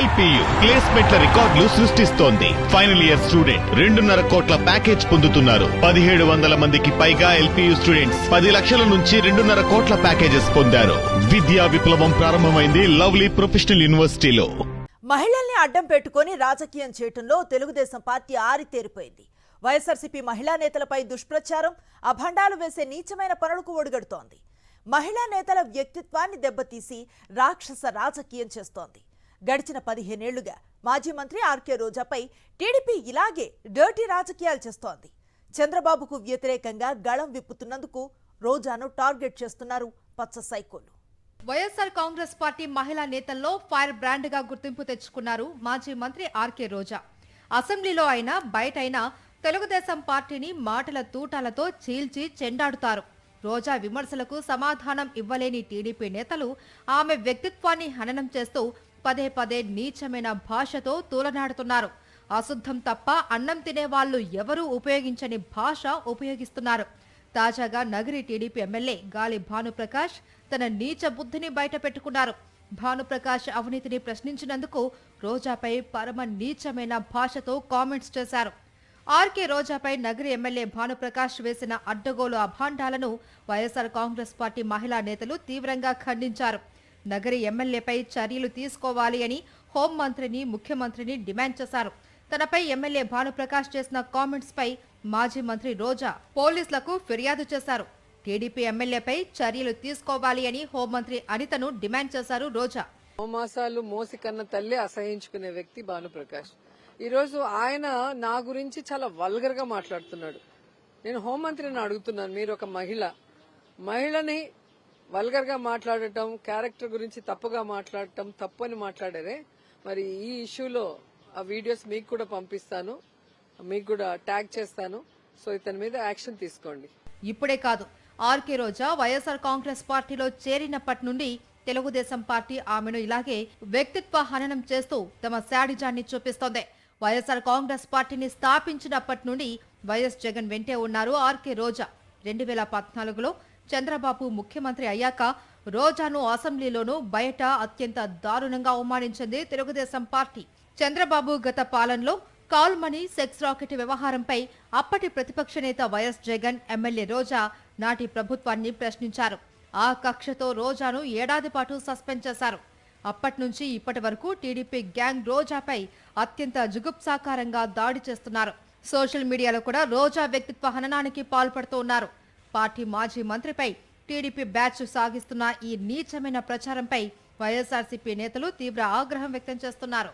LPU ప్లేస్మెంట్ల రికార్డులు సృష్టిస్తోంది. Final year student 2.5 కోట్ల ప్యాకేజ్ పొందుతున్నారు. 1700 మందికి పైగా ఎల్పియు స్టూడెంట్స్ 10 లక్షల నుంచి 2.5 కోట్ల ప్యాకేజెస్ పొందారు. విద్యా విప్లవం ప్రారంభమైంది లవ్లీ ప్రొఫెషనల్ యూనివర్సిటీలో. మహిళల్ని అడ్డం పెట్టుకుని రాజకీయం చేయటంలో తెలుగుదేశం పార్టీ ఆరితేరిపోయింది. వైఎస్ఆర్సీపీ మహిళా నేతలపై దుష్ప్రచారం, అభండాలు వేసే నీచమైన పనులకు ఒడిగడుతోంది. మహిళా నేతల వ్యక్తిత్వాన్ని దెబ్బతీసి రాక్షస రాజకీయం చేస్తోంది. గడిచిన 15 ఏళ్లుగా మాజీ మంత్రి ఆర్కే రోజాపై టీడీపీ ఇలాగే డర్టీ రాజకీయాలు చేస్తోంది. చంద్రబాబుకు వ్యతిరేకంగా గళం విప్పుతున్నందుకు రోజాను టార్గెట్ చేస్తున్నారు పచ్చ సైకోలు. వైఎస్ఆర్ కాంగ్రెస్ పార్టీ మహిళా నేతల్లో ఫైర్ బ్రాండ్ గా గుర్తింపు తెచ్చుకున్నారు మాజీ మంత్రి ఆర్కే రోజా. అసెంబ్లీలో అయినా బయట అయినా తెలుగుదేశం పార్టీని మాటల తూటాలతో చీల్చి చెండాడుతారు. రోజా విమర్శలకు సమాధానం ఇవ్వలేని టీడీపీ నేతలు ఆమె వ్యక్తిత్వాన్ని హననం చేస్తూ పదే పదే నీచమైన భాషతో తూలనాడుతున్నారు. అశుద్ధం తప్ప అన్నం తినేవాళ్లు ఎవరూ ఉపయోగించని భాష ఉపయోగిస్తున్నారు. తాజాగా నగరి టీడీపీ ఎమ్మెల్యే గాలి భానుప్రకాష్ తన నీచ బుద్ధిని బయట పెట్టుకున్నారు. భానుప్రకాష్ అవినీతిని ప్రశ్నించినందుకు రోజాపై పరమ నీచమైన భాషతో కామెంట్స్ చేశారు. ఆర్కే రోజాపై నగరి ఎమ్మెల్యే భానుప్రకాష్ వేసిన అడ్డగోలు అభాండాలను వైఎస్ఆర్ కాంగ్రెస్ పార్టీ మహిళా నేతలు తీవ్రంగా ఖండించారు. నగరి ఎమ్మెల్యేపై చర్యలు తీసుకోవాలి అని హోంమంత్రిని, ముఖ్యమంత్రిని డిమాండ్ చేశారు. తనపై ఎమ్మెల్యే భానుప్రకాష్ చేసిన కామెంట్స్ పై మాజీ మంత్రి రోజా పోలీసులకు ఫిర్యాదు చేశారు. టీడీపీ ఎమ్మెల్యేపై చర్యలు తీసుకోవాలి అని హోంమంత్రి అనితను డిమాండ్ చేశారు రోజా. మాసాలు మోసి కన్న తల్లి అసహించుకునే వ్యక్తి భానుప్రకాష్. ఈరోజు ఆయన నా గురించి చాలా వల్గర్ గా మాట్లాడుతున్నాడు. నేను హోంమంత్రిని అడుగుతున్నాను, మీరు ఒక మహిళని వల్గర్ గా మాట్లాడటం, క్యారెక్టర్ గురించి తప్పుగా మాట్లాడటం తప్పు అని మాట్లాడారే. మరి ఈ ఇష్యూలో ఆ వీడియోస్ మీకు కూడా పంపిస్తాను, మీకు కూడా ట్యాగ్ చేస్తాను. సో ఇతని మీద యాక్షన్ తీసుకోండి. ఇప్పుడే కాదు, ఆర్కే రోజా వైఎస్ఆర్ కాంగ్రెస్ పార్టీలో చేరినప్పటి నుండి తెలుగుదేశం పార్టీ ఆమెను ఇలాగే వ్యక్తిత్వ హననం చేస్తూ తమ శాడిజాన్ని చూపిస్తోంది. వైఎస్ఆర్ కాంగ్రెస్ పార్టీని స్థాపించినప్పటి నుండి వైఎస్ జగన్ వెంటే ఉన్నారు ఆర్కే రోజా. 2014లో చంద్రబాబు ముఖ్యమంత్రి అయ్యాక రోజాను అసెంబ్లీలోనూ బయట అత్యంత దారుణంగా అవమానించింది తెలుగుదేశం పార్టీ. చంద్రబాబు గత పాలనలో కాల్ మనీ, సెక్స్ రాకెట్ వ్యవహారంపై అప్పటి ప్రతిపక్ష నేత వైఎస్ జగన్, ఎమ్మెల్యే రోజా నాటి ప్రభుత్వాన్ని ప్రశ్నించారు. ఆ కక్షతో రోజాను ఏడాది పాటు సస్పెండ్ చేశారు. అప్పటి నుంచి ఇప్పటి వరకు టీడీపీ గ్యాంగ్ రోజాపై అత్యంత జుగుప్సాకారంగా దాడి చేస్తున్నారు. సోషల్ మీడియాలో కూడా రోజా వ్యక్తిత్వ హననానికి పాల్పడుతూ ఉన్నారు. పార్టీ మాజీ మంత్రిపై టీడీపీ బ్యాచ్ సాగిస్తున్న ఈ నీచమైన ప్రచారంపై వైఎస్ఆర్సీపీ నేతలు తీవ్ర ఆగ్రహం వ్యక్తం చేస్తున్నారు.